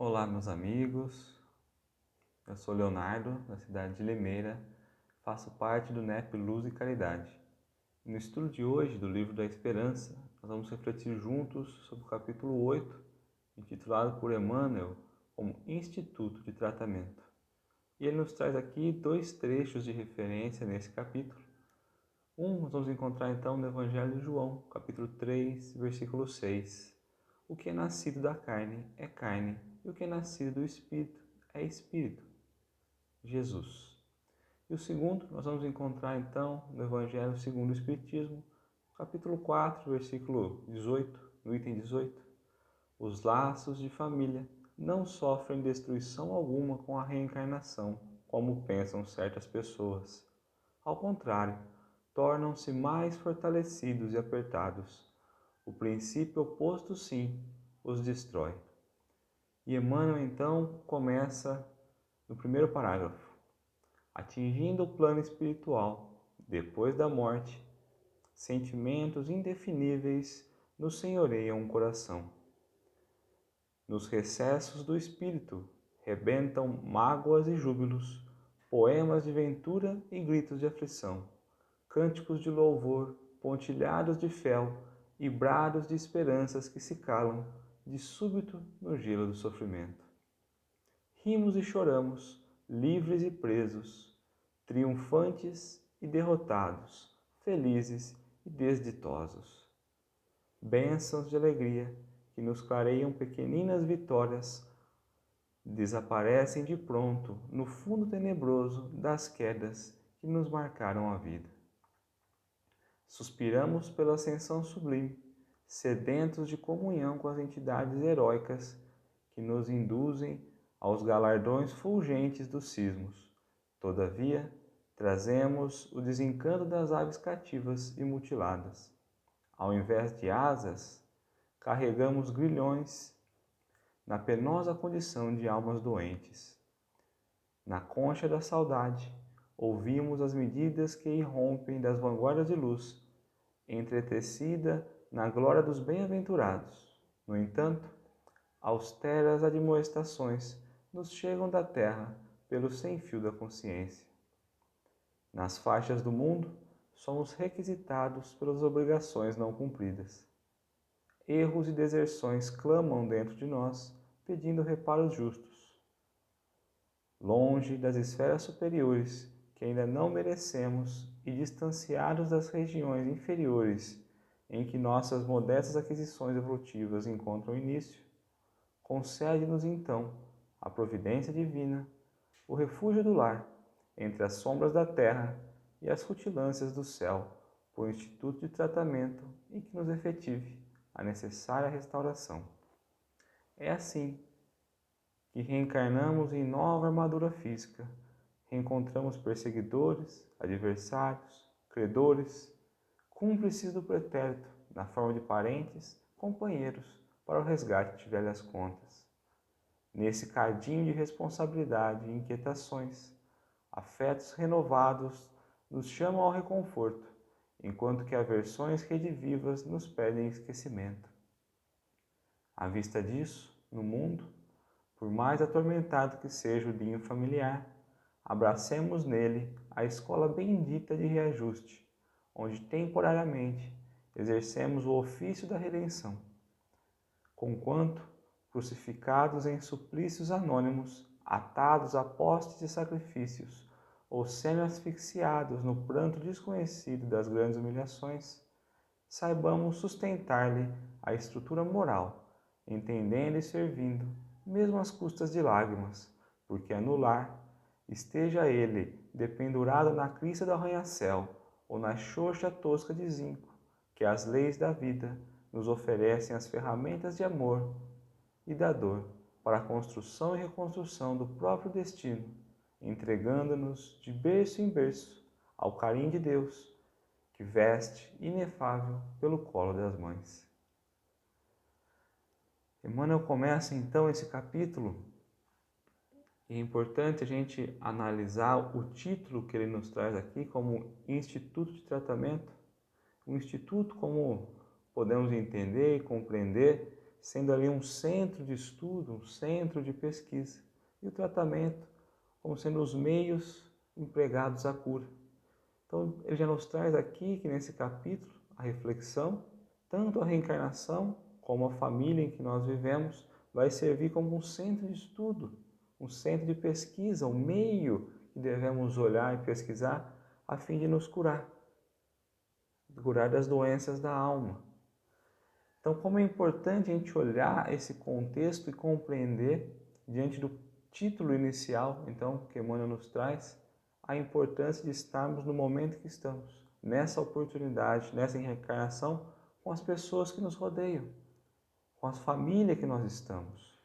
Olá, meus amigos. Eu sou Leonardo, da cidade de Limeira, faço parte do NEP Luz e Caridade. No estudo de hoje do Livro da Esperança, nós vamos refletir juntos sobre o capítulo 8, intitulado por Emmanuel como Instituto de Tratamento. E ele nos traz aqui dois trechos de referência nesse capítulo. Nós vamos encontrar então no Evangelho de João, capítulo 3, versículo 6. O que é nascido da carne é carne, e o que é nascido do Espírito é Espírito. Jesus. E o segundo, nós vamos encontrar então no Evangelho segundo o Espiritismo, capítulo 4, versículo 18, no item 18. Os laços de família não sofrem destruição alguma com a reencarnação, como pensam certas pessoas. Ao contrário, tornam-se mais fortalecidos e apertados. O princípio oposto, sim, os destrói. E Emmanuel então começa no primeiro parágrafo. Atingindo o plano espiritual, depois da morte, sentimentos indefiníveis nos senhoreiam o coração. Nos recessos do espírito rebentam mágoas e júbilos, poemas de ventura e gritos de aflição, cânticos de louvor, pontilhados de fel e brados de esperanças que se calam de súbito no gelo do sofrimento. Rimos e choramos, livres e presos, triunfantes e derrotados, felizes e desditosos. Bênçãos de alegria que nos clareiam pequeninas vitórias desaparecem de pronto no fundo tenebroso das quedas que nos marcaram a vida. Suspiramos pela ascensão sublime, sedentos de comunhão com as entidades heróicas que nos induzem aos galardões fulgentes dos cismos. Todavia, trazemos o desencanto das aves cativas e mutiladas. Ao invés de asas, carregamos grilhões na penosa condição de almas doentes. Na concha da saudade, ouvimos as medidas que irrompem das vanguardas de luz, entretecida na glória dos bem-aventurados. No entanto, austeras admoestações nos chegam da terra pelo sem-fio da consciência. Nas faixas do mundo, somos requisitados pelas obrigações não cumpridas. Erros e deserções clamam dentro de nós, pedindo reparos justos. Longe das esferas superiores, que ainda não merecemos, e distanciados das regiões inferiores, em que nossas modestas aquisições evolutivas encontram início, concede-nos então a providência divina, o refúgio do lar, entre as sombras da terra e as rutilâncias do céu, por instituto de tratamento em que nos efetive a necessária restauração. É assim que reencarnamos em nova armadura física, reencontramos perseguidores, adversários, credores, cúmplices do pretérito, na forma de parentes, companheiros, para o resgate de velhas contas. Nesse cadinho de responsabilidade e inquietações, afetos renovados nos chamam ao reconforto, enquanto que aversões redivivas nos pedem esquecimento. À vista disso, no mundo, por mais atormentado que seja o ninho familiar, abracemos nele a escola bendita de reajuste, onde temporariamente exercemos o ofício da redenção. Conquanto, crucificados em suplícios anônimos, atados a postes de sacrifícios, ou semi-asfixiados no pranto desconhecido das grandes humilhações, saibamos sustentar-lhe a estrutura moral, entendendo e servindo, mesmo às custas de lágrimas, porque anular, esteja ele dependurado na crista do arranha-céu ou na xoxa tosca de zinco, que as leis da vida nos oferecem as ferramentas de amor e da dor para a construção e reconstrução do próprio destino, entregando-nos de berço em berço ao carinho de Deus, que veste inefável pelo colo das mães. Emmanuel começa então esse capítulo, e é importante a gente analisar o título que ele nos traz aqui como Instituto de Tratamento. O Instituto, como podemos entender e compreender, sendo ali um centro de estudo, um centro de pesquisa, e o tratamento como sendo os meios empregados à cura. Então, ele já nos traz aqui, que nesse capítulo, a reflexão, tanto a reencarnação como a família em que nós vivemos, vai servir como um centro de estudo, um centro de pesquisa, um meio que devemos olhar e pesquisar a fim de nos curar das doenças da alma. Então, como é importante a gente olhar esse contexto e compreender, diante do título inicial, então, que Emmanuel nos traz, a importância de estarmos no momento que estamos, nessa oportunidade, nessa reencarnação, com as pessoas que nos rodeiam, com a família que nós estamos.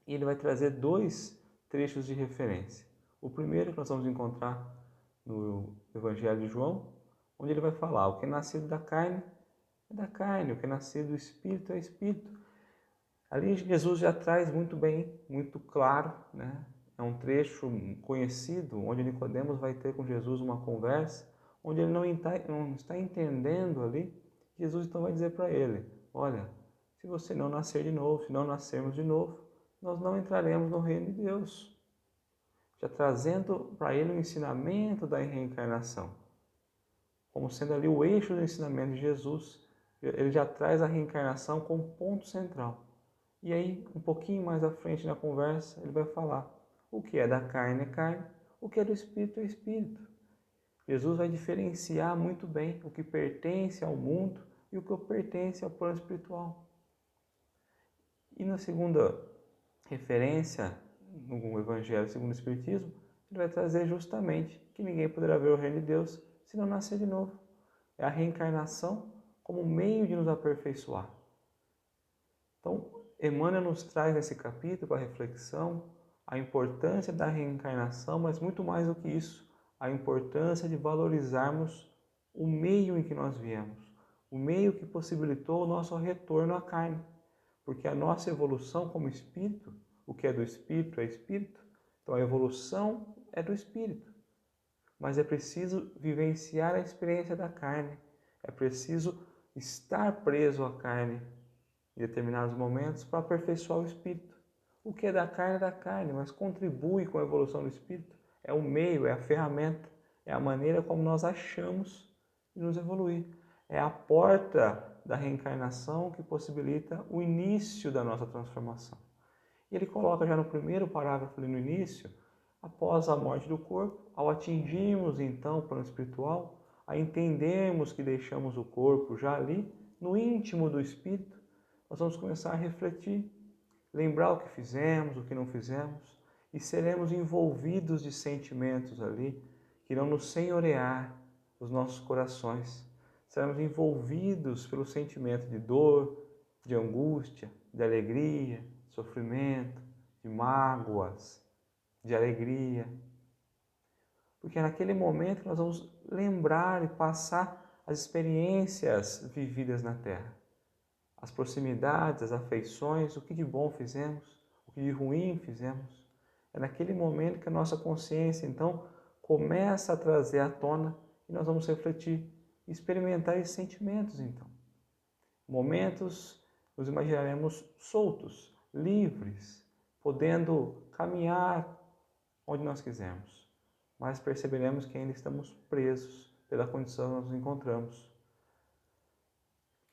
E ele vai trazer 2 trechos de referência. O primeiro que nós vamos encontrar no Evangelho de João, onde ele vai falar: o que é nascido da carne é da carne, o que é nascido do Espírito é Espírito. Ali Jesus já traz muito bem, muito claro, né? É um trecho conhecido, onde Nicodemos vai ter com Jesus uma conversa, onde ele não está entendendo ali. Jesus então vai dizer para ele: olha, se você não nascer de novo, se não nascermos de novo, nós não entraremos no reino de Deus. Já trazendo para ele o ensinamento da reencarnação, como sendo ali o eixo do ensinamento de Jesus. Ele já traz a reencarnação como ponto central. E aí, um pouquinho mais à frente na conversa, ele vai falar: o que é da carne é carne, o que é do espírito é espírito. Jesus vai diferenciar muito bem o que pertence ao mundo e o que pertence ao plano espiritual. E na segunda referência, no Evangelho segundo o Espiritismo, ele vai trazer justamente que ninguém poderá ver o reino de Deus se não nascer de novo. É a reencarnação como meio de nos aperfeiçoar. Então, Emmanuel nos traz nesse capítulo para reflexão a importância da reencarnação, mas muito mais do que isso, a importância de valorizarmos o meio em que nós viemos, o meio que possibilitou o nosso retorno à carne. Porque a nossa evolução como espírito, o que é do espírito é espírito, então a evolução é do espírito. Mas é preciso vivenciar a experiência da carne, é preciso estar preso à carne em determinados momentos para aperfeiçoar o espírito. O que é da carne, mas contribui com a evolução do espírito. É o meio, é a ferramenta, é a maneira como nós achamos de nos evoluir. É a porta da reencarnação que possibilita o início da nossa transformação. E ele coloca já no primeiro parágrafo ali no início: após a morte do corpo, ao atingirmos então o plano espiritual, a entendermos que deixamos o corpo já ali, no íntimo do espírito, nós vamos começar a refletir, lembrar o que fizemos, o que não fizemos, e seremos envolvidos de sentimentos ali que irão nos senhorear os nossos corações. Seremos envolvidos pelo sentimento de dor, de angústia, de alegria, de sofrimento, de mágoas, de alegria. Porque é naquele momento que nós vamos lembrar e passar as experiências vividas na Terra. As proximidades, as afeições, o que de bom fizemos, o que de ruim fizemos. É naquele momento que a nossa consciência, então, começa a trazer à tona e nós vamos refletir e experimentar esses sentimentos, então. Momentos, nos imaginaremos soltos, livres, podendo caminhar onde nós quisermos, mas perceberemos que ainda estamos presos pela condição que nós nos encontramos.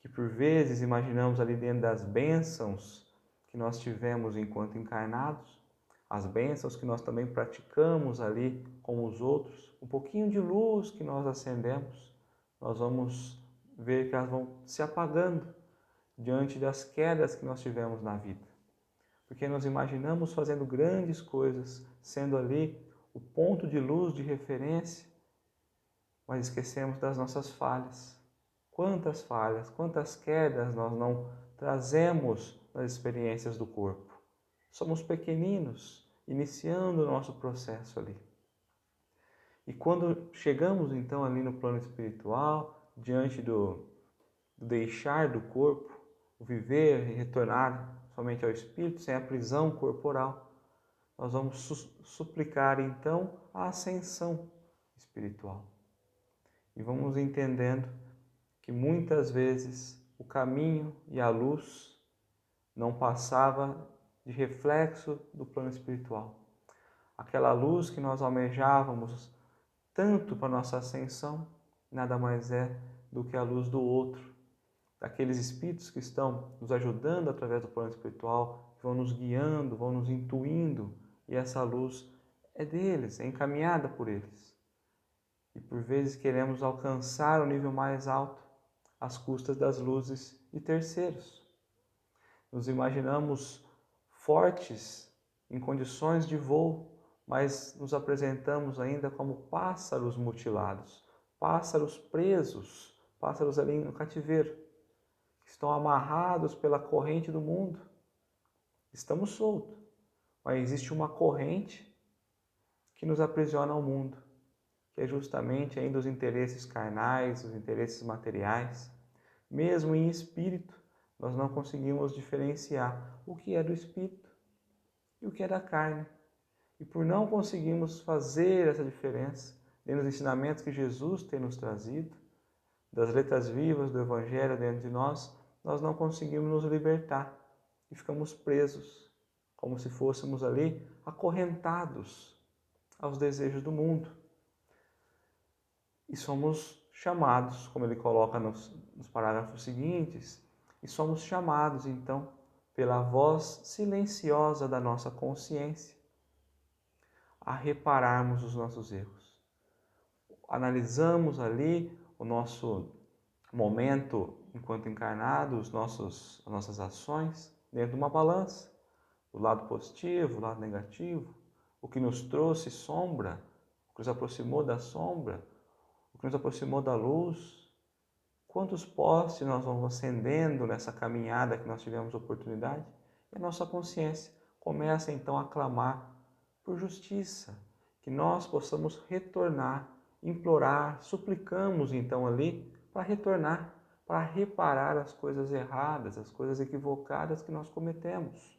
Que por vezes imaginamos ali dentro das bênçãos que nós tivemos enquanto encarnados, as bênçãos que nós também praticamos ali com os outros, um pouquinho de luz que nós acendemos, nós vamos ver que elas vão se apagando diante das quedas que nós tivemos na vida. Porque nós imaginamos fazendo grandes coisas, sendo ali o ponto de luz de referência, mas esquecemos das nossas falhas. Quantas falhas, quantas quedas nós não trazemos nas experiências do corpo. Somos pequeninos, iniciando o nosso processo ali. E quando chegamos então ali no plano espiritual, diante do deixar do corpo, o viver e retornar somente ao espírito, sem a prisão corporal, nós vamos suplicar então a ascensão espiritual. E vamos entendendo que muitas vezes o caminho e a luz não passava de reflexo do plano espiritual. Aquela luz que nós almejávamos tanto para nossa ascensão, nada mais é do que a luz do outro, daqueles espíritos que estão nos ajudando através do plano espiritual, que vão nos guiando, vão nos intuindo, e essa luz é deles, é encaminhada por eles. E por vezes queremos alcançar o nível mais alto às custas das luzes de terceiros. Nos imaginamos fortes em condições de voo, mas nos apresentamos ainda como pássaros mutilados, pássaros presos, pássaros ali no cativeiro, que estão amarrados pela corrente do mundo. Estamos soltos, mas existe uma corrente que nos aprisiona ao mundo, que é justamente ainda os interesses carnais, os interesses materiais. Mesmo em espírito, nós não conseguimos diferenciar o que é do espírito e o que é da carne. E por não conseguirmos fazer essa diferença, dentro dos ensinamentos que Jesus tem nos trazido, das letras vivas do Evangelho dentro de nós não conseguimos nos libertar e ficamos presos, como se fôssemos ali acorrentados aos desejos do mundo. E somos chamados, como ele coloca nos parágrafos seguintes, e somos chamados, então, pela voz silenciosa da nossa consciência, a repararmos os nossos erros. Analisamos ali o nosso momento enquanto encarnado, as nossas ações, dentro de uma balança, o lado positivo, o lado negativo, o que nos trouxe sombra, o que nos aproximou da sombra, o que nos aproximou da luz. Quantos postes nós vamos acendendo nessa caminhada que nós tivemos oportunidade? E a nossa consciência começa então a clamar por justiça, que nós possamos retornar, implorar, suplicamos então ali para retornar, para reparar as coisas erradas, as coisas equivocadas que nós cometemos.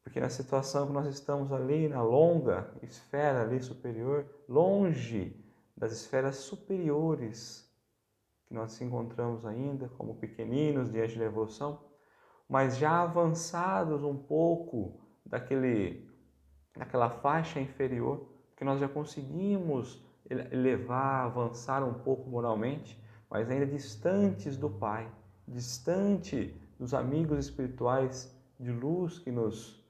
Porque na situação que nós estamos ali, na longa esfera ali superior, longe das esferas superiores que nós nos encontramos ainda, como pequeninos diante da evolução, mas já avançados um pouco daquela faixa inferior, que nós já conseguimos elevar, avançar um pouco moralmente, mas ainda distantes do Pai, distante dos amigos espirituais de luz que nos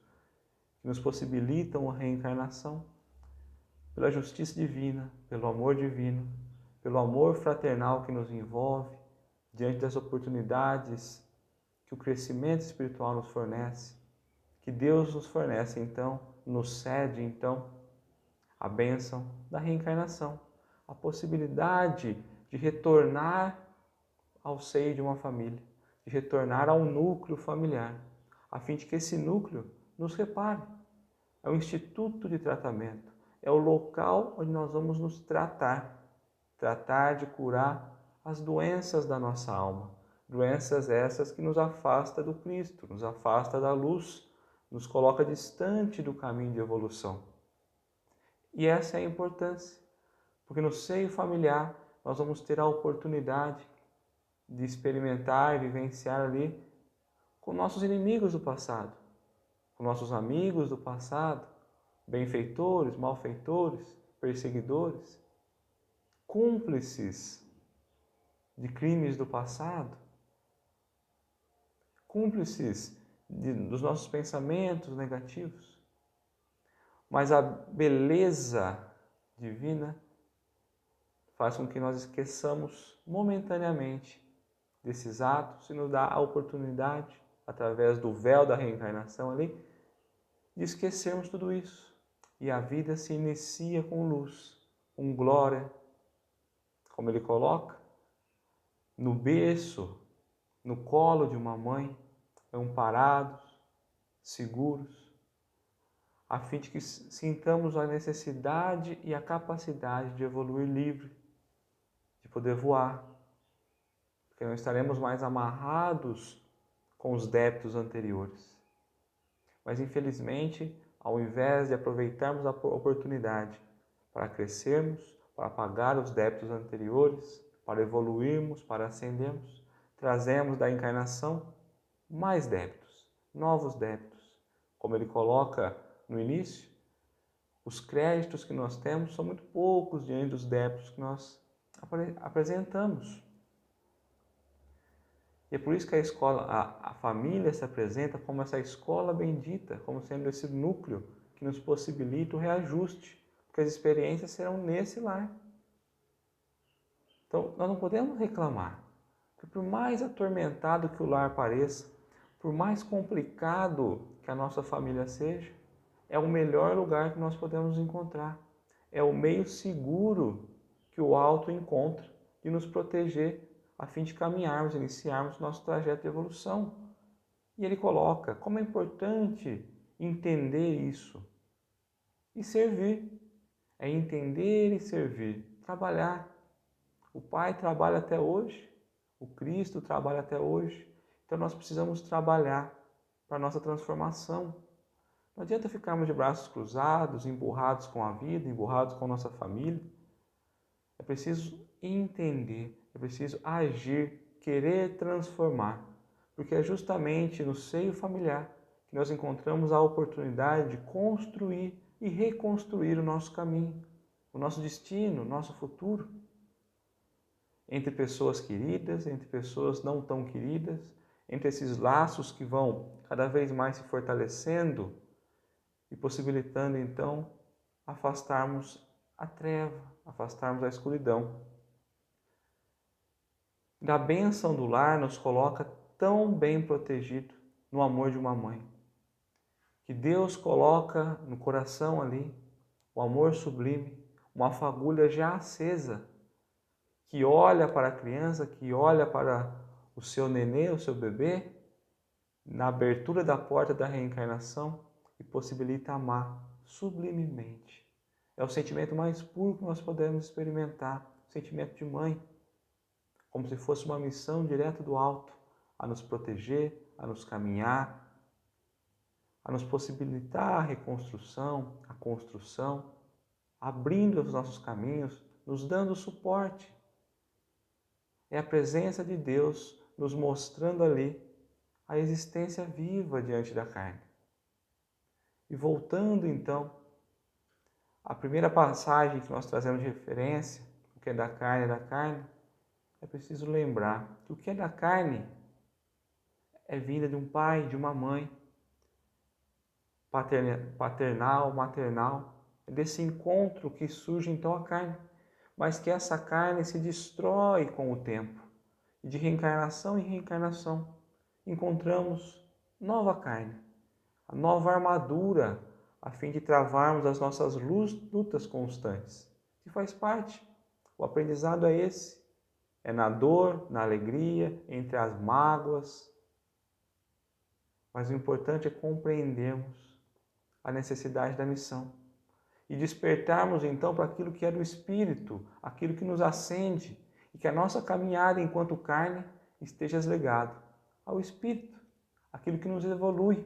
possibilitam a reencarnação, pela justiça divina, pelo amor divino, pelo amor fraternal que nos envolve, diante das oportunidades que o crescimento espiritual nos fornece, que Deus nos fornece, então, nos cede, então, a bênção da reencarnação, a possibilidade de retornar ao seio de uma família, de retornar ao núcleo familiar, a fim de que esse núcleo nos repare. É o instituto de tratamento, é o local onde nós vamos nos tratar de curar as doenças da nossa alma, doenças essas que nos afastam do Cristo, nos afasta da luz, nos coloca distante do caminho de evolução. E essa é a importância, porque no seio familiar nós vamos ter a oportunidade de experimentar e vivenciar ali com nossos inimigos do passado, com nossos amigos do passado, benfeitores, malfeitores, perseguidores, cúmplices de crimes do passado, cúmplices dos nossos pensamentos negativos. Mas a beleza divina faz com que nós esqueçamos momentaneamente desses atos e nos dá a oportunidade, através do véu da reencarnação ali, de esquecermos tudo isso. E a vida se inicia com luz, com glória, como ele coloca, no berço, no colo de uma mãe, amparados, seguros, a fim de que sintamos a necessidade e a capacidade de evoluir livre, de poder voar, porque não estaremos mais amarrados com os débitos anteriores. Mas, infelizmente, ao invés de aproveitarmos a oportunidade para crescermos, para pagar os débitos anteriores, para evoluirmos, para ascendermos, trazemos da encarnação mais débitos, novos débitos. Como ele coloca no início, os créditos que nós temos são muito poucos diante dos débitos que nós apresentamos. E é por isso que a família se apresenta como essa escola bendita, como sendo esse núcleo que nos possibilita o reajuste, porque as experiências serão nesse lar. Então, nós não podemos reclamar, porque por mais atormentado que o lar pareça, por mais complicado que a nossa família seja, é o melhor lugar que nós podemos encontrar. É o meio seguro que o alto encontra de nos proteger a fim de caminharmos, iniciarmos nosso trajeto de evolução. E ele coloca como é importante entender isso e servir. É entender e servir, trabalhar. O Pai trabalha até hoje, o Cristo trabalha até hoje, então nós precisamos trabalhar para a nossa transformação. Não adianta ficarmos de braços cruzados, emburrados com a vida, emburrados com a nossa família. É preciso entender, é preciso agir, querer transformar, porque é justamente no seio familiar que nós encontramos a oportunidade de construir e reconstruir o nosso caminho, o nosso destino, o nosso futuro. Entre pessoas queridas, entre pessoas não tão queridas, entre esses laços que vão cada vez mais se fortalecendo e possibilitando então afastarmos a treva, afastarmos a escuridão. Da bênção do lar nos coloca tão bem protegido no amor de uma mãe. Que Deus coloca no coração ali o amor sublime, uma fagulha já acesa, que olha para a criança, que olha para o seu nenê, o seu bebê, na abertura da porta da reencarnação e possibilita amar sublimemente. É o sentimento mais puro que nós podemos experimentar, o sentimento de mãe, como se fosse uma missão direto do alto, a nos proteger, a nos caminhar, a nos possibilitar a reconstrução, a construção, abrindo os nossos caminhos, nos dando suporte. É a presença de Deus nos mostrando ali a existência viva diante da carne. E voltando então à primeira passagem que nós trazemos de referência, o que é da carne, é preciso lembrar que o que é da carne é vinda de um pai, de uma mãe, paternal, maternal, é desse encontro que surge então a carne, mas que essa carne se destrói com o tempo, e de reencarnação em reencarnação encontramos nova carne, a nova armadura, a fim de travarmos as nossas lutas constantes, que faz parte. O aprendizado é esse, é na dor, na alegria, entre as mágoas, mas o importante é compreendermos a necessidade da missão e despertarmos então para aquilo que é do Espírito, aquilo que nos acende e que a nossa caminhada enquanto carne esteja ligado ao Espírito, aquilo que nos evolui,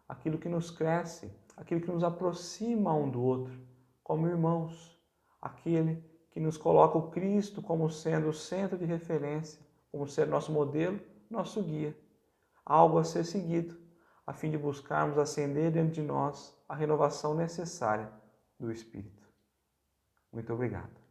aquilo que nos cresce, aquilo que nos aproxima um do outro, como irmãos, aquele que nos coloca o Cristo como sendo o centro de referência, como sendo nosso modelo, nosso guia, algo a ser seguido, a fim de buscarmos acender dentro de nós a renovação necessária do Espírito. Muito obrigado.